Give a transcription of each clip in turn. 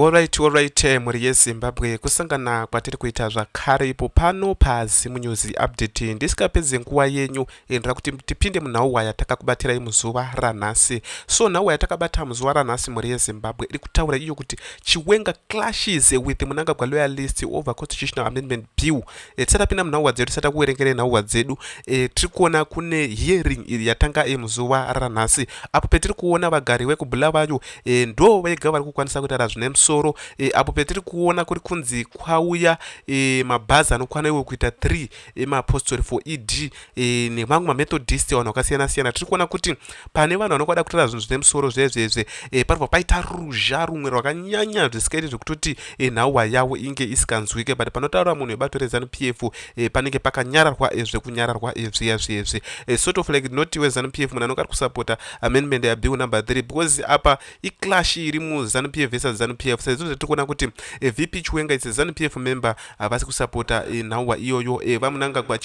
Alright, muri yeZimbabwe kusangana kwatiri kuita zvakare ipo pano paZimu News Update. Ndisikapedze nguva yenyu ndira kuti tipinde munhauwa yatakakubatirai muzuva ranhasi. So nhauwa yatakabata muzuva ranhasi muri yeZimbabwe iri kutaura iyo kuti Chiwenga Clashes with Mnangagwa loyalist over constitutional amendment bill. Tisatapinda munhauwa dzedu, tisata kuverengera nhauwa dzedu, tiri kuona kune hearing yatanga muzuva ranhasi apo petiri kuona vagari vekubhulawayo ndo vega vari kukwanisa kutaura zvine musoro, apo petiri kuona kuri kunzi kwauya mabhazi anokwana iwo kuita 3 emapostori for ED nemamwe mamethodist vanhu vakasiyana siyana. Tiri kuona kuti pane vanhu vanokwada kutaura zvinhu zvine musoro zvezvezve paribva paita ruzha rumwe rwakanyanya zvisikaiti zvekutoti nhauwa yavo inge isikanzwike, but panotaura munhu webato reZANU-PF panenge pakanyararwa zvekunyararwa zviyazviyezve, sort of like not weZANU-PF munhu anokari kusapota amendment yabill number 3 because apa iclash iri muZANU-PF versus ZANU-PF. Sezvo zvatiri kuona kuti VP Chiwenga is a ZANU-PF member havasi kusapota nhauwa iyoyo. vaMnangagwa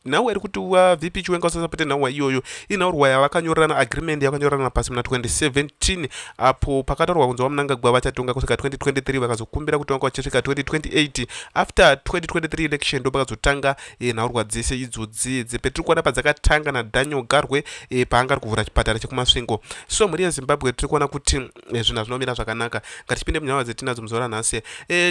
nhauwa iri kuti VP Chiwenga usasapote nhauwa iyoyo inhaurwa yavakanyorana agreement yakanyorana pasi muna 2017 apo pakataurwa kunzi vaMnangagwa vachatonga kusvika 2023 vakazokumbira kutonga vachisvika 2028. After 2023 election ndo pakazotanga nhaurwa dzese idzodzi petiri kuona padzakatanga naDaniel Garwe paangari kuvhura chipatara chekumasvingo. So muri yeZimbabwe tiri kuona kuti zvinhu zvinomira zvakanaka. Ngatipinde munyaya dzetinadzo muzuva ranhasi.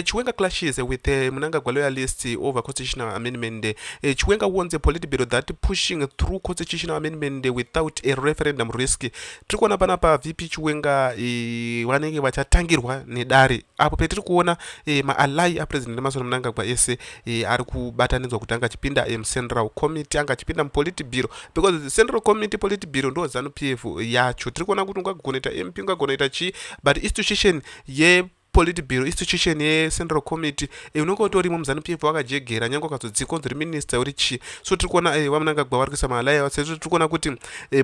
Chiwenga Clashes with Mnangagwa loyalist over constitutional amendment. Chiwenga wants a politburo that pushing through constitutional amendment without a referendum risk. Tiri kuona panapa VP Chiwenga vanenge vachatangirwa nedare apo petiri kuona maalai apresident Emmerson Mnangagwa ese ari kubatanidzwa kuti anga achipinda mucentral committee, anga achipinda mupolitburo because central committee politburo ndo ZANU-PF yacho. Tiri kuona kuti ungagona ita MP, ungagona ita chi, but institution politburo, institution central committee unenge utorimo muZANU-PF wakajegera nyange wakazodzika unzi minister uri chi. So tiri kuona vaMnangagwa vari kuisa maalai sezvo tiri kuona kuti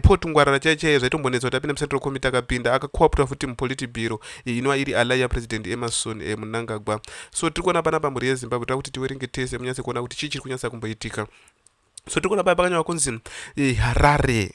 potungwarara chaiye zvaitombonetsa kuti apinde mucentral committee akapinda akakoapta futi mupolitburo inova iri alai yapresident Emmerson Mnangagwa. So tiri kuona panapa muri yeZimbabwe tava kuti tiwerenge tese munyatse kuona kuti chii chiri kunyatsa kumboitika. So tiri kuona pakanyorwa kunzi Harare,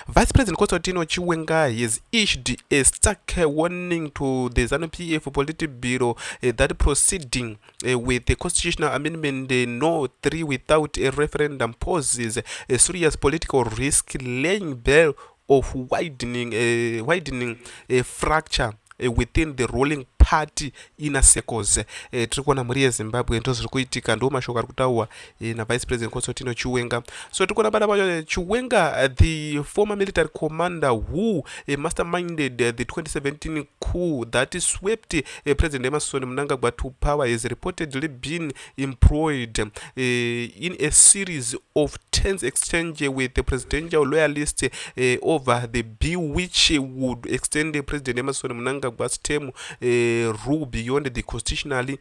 Vice President Constantino Chiwenga has issued a stark warning to the ZANU-PF politburo that proceeding with the constitutional amendment no 3 without a referendum poses a serious political risk, laying bare of widening fracture within the ruling party inner circles. Tiri kuona muri yeZimbabwe ndo zviri kuitika, ndo mashoko ari kutaurwa naVice President Constantino Chiwenga. So tiri kuona pana Chiwenga, the former military commander who masterminded the 2017 coup that swept President Emmerson Mnangagwa to power, has reportedly been employed in a series of tense exchanges with the presidential loyalist over the bill which would extend President Emmerson Mnangagwa's term rule beyond the constitutionally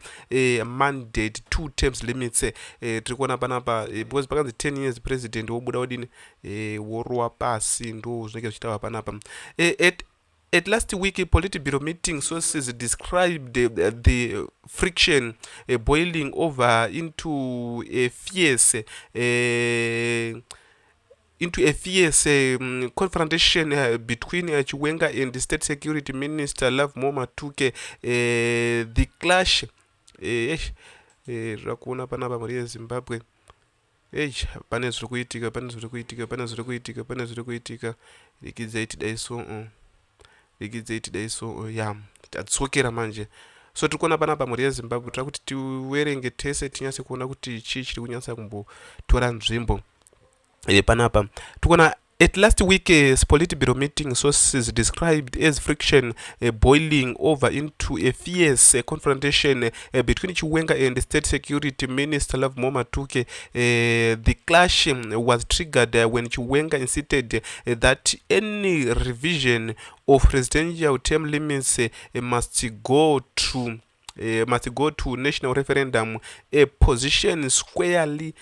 mandate 2 terms limits. Tiri kuona panapa because pakanzi 10 years president wobuda wadini worwa pasi ndo zvinenge zvichitaura panapa. At last week politburo meeting, sources described the friction boiling over into a fierce confrontation between Chiwenga and the State Security Minister Love Momatuke. The clash rakuona panapa muri yeZimbabwe pane zviri kuitika rikidzai daiso tadzokera manje. So tiri kuona panapa muri yeZimbabwe tiri kuti tiwerenge tese tinyatse kuona kuti chii chiri kunyatsa kumbotora nzvimbo panapa. Tikuona at last week's politburo meeting, sources described as friction boiling over into a fierce confrontation between Chiwenga and the State Security Minister Love Momatuke. The clash was triggered when Chiwenga insisted that any revision of presidential term limits must go to national referendum, a position squarely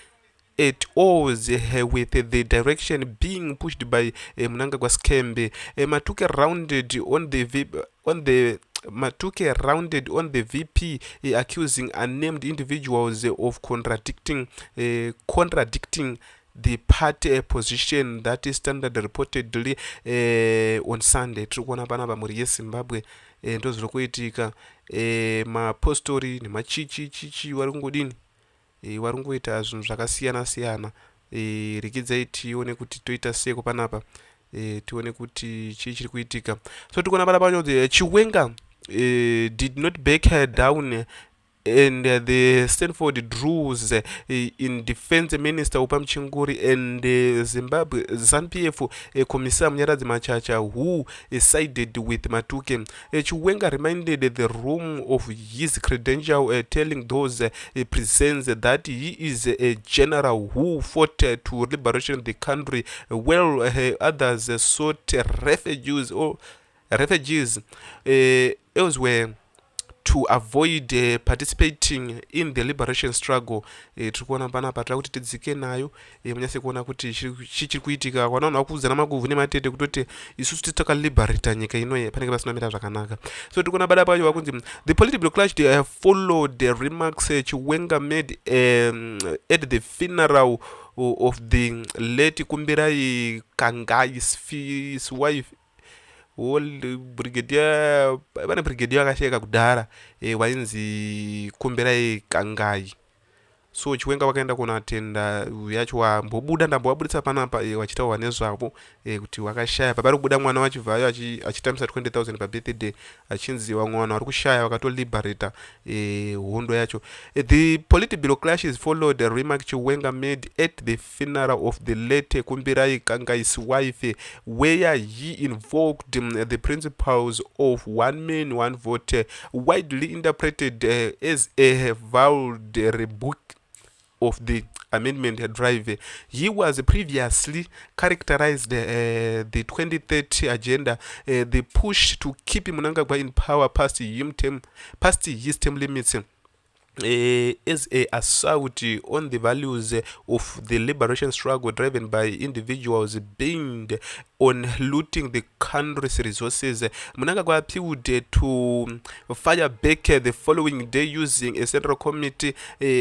at odds with the direction being pushed by Mnangagwa's camp. Matuke rounded on the VP, accusing unnamed individuals of contradicting the party position that is standard reportedly on Sunday. Tiri kuona panapa muri yeZimbabwe ndozviri kuitika. Mapostori nemachichi vari kungodini, vari kungoita zvinhu zvakasiyana siyana. Rekidzai tione kuti toita seko panapa, tione kuti chii chiri kuitika. So tikuona panapa kuti Chiwenga did not back her down, and the Stanford draws in defense minister Upamchinguri and Zimbabwe ZANU-PF Commissar Munyaradzi Machacha, who sided with Matuke. Chiwenga reminded the room of his credential, telling those present that he is a general who fought to liberation the country, while others sought refugees elsewhere to avoid participating in the liberation struggle. Tikuona panapa tiri kuti tidzike nayo, munyase kuona kuti chiri kuitika. Wanaona kuudzana makuvhu nematete kutoti isusu titakaliberata nyika inoye panenge pasina mira zvakanaka. So tikuona pada pacho wakunzi the political clash followed the remarks Chiwenga made at the funeral of the late Kumbirai Kangai's wife, brigadier vana brigadier vakasheka kudhara wainzi Kumbirai Kangai. So Chiwenga vakaenda kunatenda yacho wambobuda ndambovabudisa panapa vachitaura nezvavo kuti wakashaya papari kubuda mwana wachivhayo achitamisa 20,000 pabirthday achinzi vamwe vanhu vari kushaya vakatoliberata hondo yacho. The political clashes followed the remark Chiwenga made at the funeral of the late Kumbirai Kangai's wife, where he invoked the principles of one man, one vote, widely interpreted as a vowed rebuke of the amendment drive. He was previously characterized the 2030 agenda, the push to keep Mnangagwa in power past his term limits, as a assault on the values of the liberation struggle driven by individuals bent on looting the country's resources. Mnangagwa appealed to fire back the following day using a central committee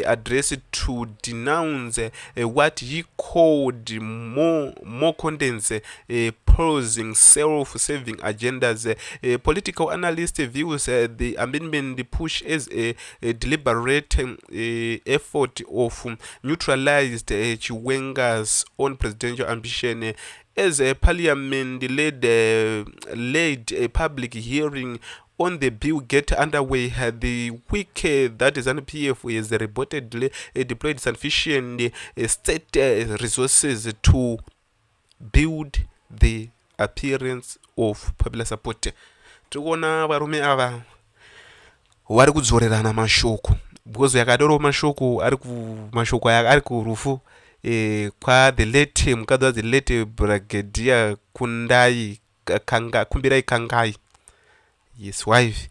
address to denounce what he called more condensed, posing self-serving agendas. Political analyst views the amendment push as a deliberate effort of neutralized Chiwenga's own presidential ambition. As a parliament led a public hearing on the bill get underway, the week that ZANU-PF has reportedly deployed sufficient state resources to build the appearance of popular support. Tikuona varume ava vari kudzorerana mashoko, because yakadaro mashoko mashoko aya ari kurufu kwa the late mukadzi the late brigadier Kumbirai Kangai, his wife.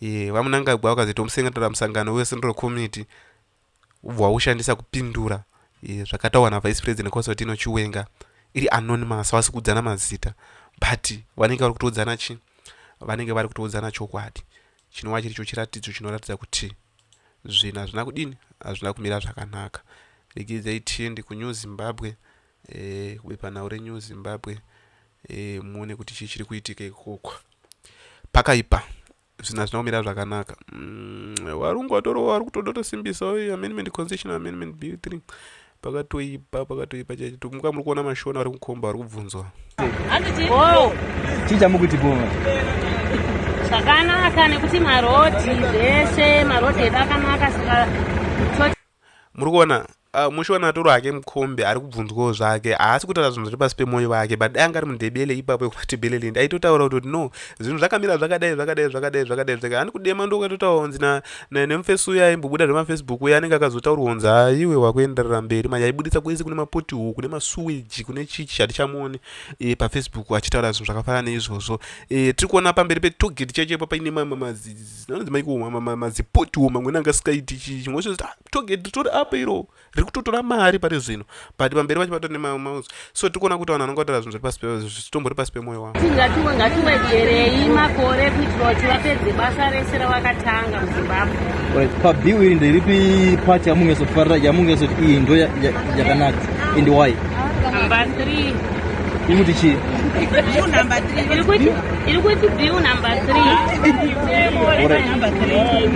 Vamunangagwa vakazitomusengetera musangano wecentral committee ubva ushandisa kupindura zvakataurwa navice president Constantino Chiwenga iri anonymous, havasi kuudzana mazita, but vanenge vari kutoudzana chi, vanenge vari kutoudzana chokwadi chinova chiricho chiratidzo chinoratidza kuti zvinhu hazvina kudini, hazvina kumira zvakanaka. Rekidzai tiende kuNew Zimbabwe, kubepanhau reNew Zimbabwe, muone kuti chii chiri kuitika ikoko. Pakaipa zvinhu hazvina kumira zvakanaka. Varungu vari kutodotosimbisa amendment constitutional amendment bill 3 pakatoipa chacho. Muka muri kuona mashona vari kukomba, vari kubvunzwa chicha mukuti boma zvakanaka nekuti marodhi zvese marodhi edu akanaka, saka muri kuona mushona atoro hake mukombe ari kubvunzwawo zvake, haasi kutaura zvinhu zviri pasi pemwoyo wake, but dai angari mundebele ipapo kuti belelindi aitotaura kuti no zvinhu zvakamira zvakadai. Hani kudema ndo ukatotaura unzi nemufesi uya aimbobuda zvemafacebook uya anenge akazotaurwa unzi iwe wakuenderera mberi manje aibudisa kwese kune mapoti huku kune masuweji kune chichi hatichamuoni pafacebook achitaura zvinhu zvakafanana neizvozvo. Tiri kuona pamberi petogeti chechepo paine mazipoti wo mamwe nangasikaiti chimwe togeti tori apa iro kutotora mari pari zvino, but pamberi pacho pato nemauzo. So tikuona kuti vanhu vanongotaura zvinhu zvitombori pasi pemwoyo wavo. ngatiwedzerei makore kuitira kuti vapedze basa rese ravakatanga muZimbabwe. pabhiu iri ndiripi pati yamungezofarira yamungezoti iyi ndo yakanaka and why? Number 3 imuti chi View number 3. Ilikuti view number 3. Number 3.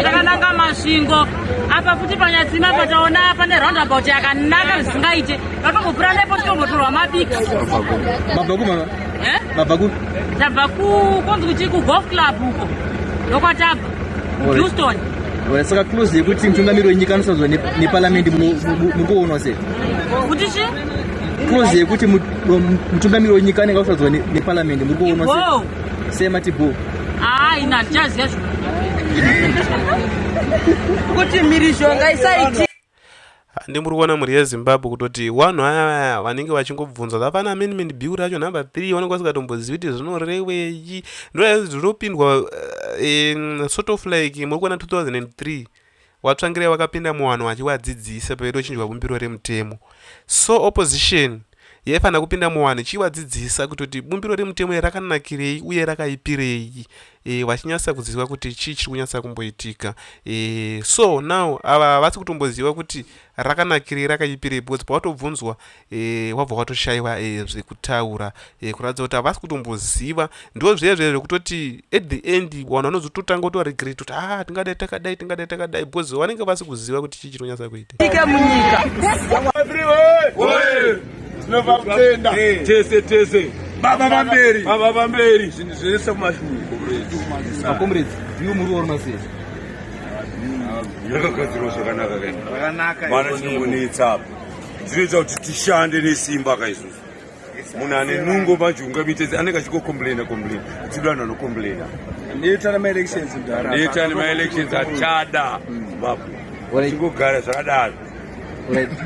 Takananga masvingo apa futi panyadzima pataona pane roundabout yakanaka zvisingaite vatongopura nepo titombotorwa mabiki mabvaku mama eh mabvaku tabva kunzi kuti kugolf club uko ndokwatabva Houston. Saka close yekuti mutungamiri wenyika anosadzwa neparliament mukuonwa sei kuti chi close yekuti mutungamiri wenyika anenge asadzwa neparliament mukuonwa sei semati bo ina ndichaziva zvo kuti mhirizhonga isaiti ndimuri kuona mhuri yezimbabwe kutoti vanhu aya vanenge vachingobvunzwa zvapana amendment bill racho number 3 vanenge vasingatombozivi kuti zvinorevei ndozvinopindwa sort of like muri kuona 2003 watsvangirai vakapinda muvanhu vachivadzidzisa pedo chinjwa bumbiro remutemo so opposition yaifanira kupinda muvanhu ichivadzidzisa kutoti bumbiro remutemo rakanakirei uye rakaipirei vachinyatsa kuziva kuti chii chiri kunyatsa kumboitika so now ava havasi kutomboziva kuti rakanakirei rakaipirei because pavatobvunzwa wabva watoshayiwa zvekutaura kuratidza kuti havasi kutomboziva ndo zviye zvekutoti at the end vanhu vanozototanga kutoregret kuti tingadai takadai because vanenge vasi kuziva kuti chii chiri kunyatsa kuitika munyika tinobva kutenda tese baba vamberi zvinhu zvese comrades view muri kuona sei yakagadzirwa zvakanaka mana chinongonetsa apa zvinoita kuti tishande nesimba kaizvozvo munhu ane nungo majunga mitezi anenge achikokomplaina kuti vanhu vanokomplaina neitana maelections achada mapo chingogara zvakadaro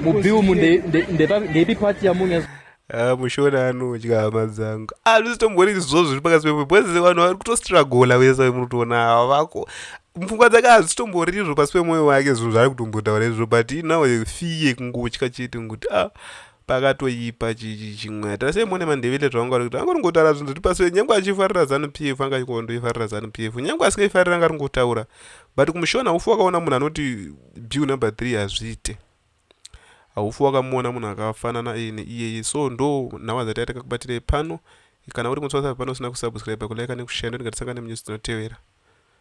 mubill ndeipi party yamunhu mushona anodya hama dzangu hazvisitombori izvozvo zviri pakasi pepo bweze vanhu vari kutostrugula vese munotoona havako mupfungwa dzake hazvitombori izvo pasi pemwoyo wake zvinhu zvari kutombotaura izvo but inawo fee yekungotya chete ngokuti pakatoipa chimwe tase mone mandevile zvavangari kuti angoringotaura zvinhu zviri pasi nyange achifarira ZANU-PF anga ikondoifarira ZANU-PF nyange asikaifarira anga ringotaura but kumushona ufu wakaona munhu anoti bill number 3 hazviite haufu wakamuona munhu akafanana neiyeye so ndo nhava dzati atakakubatirei pano kana uri mutswasa pano usina kusubscribe kulike nekushare ndingatisangane munyuzi dzinotevera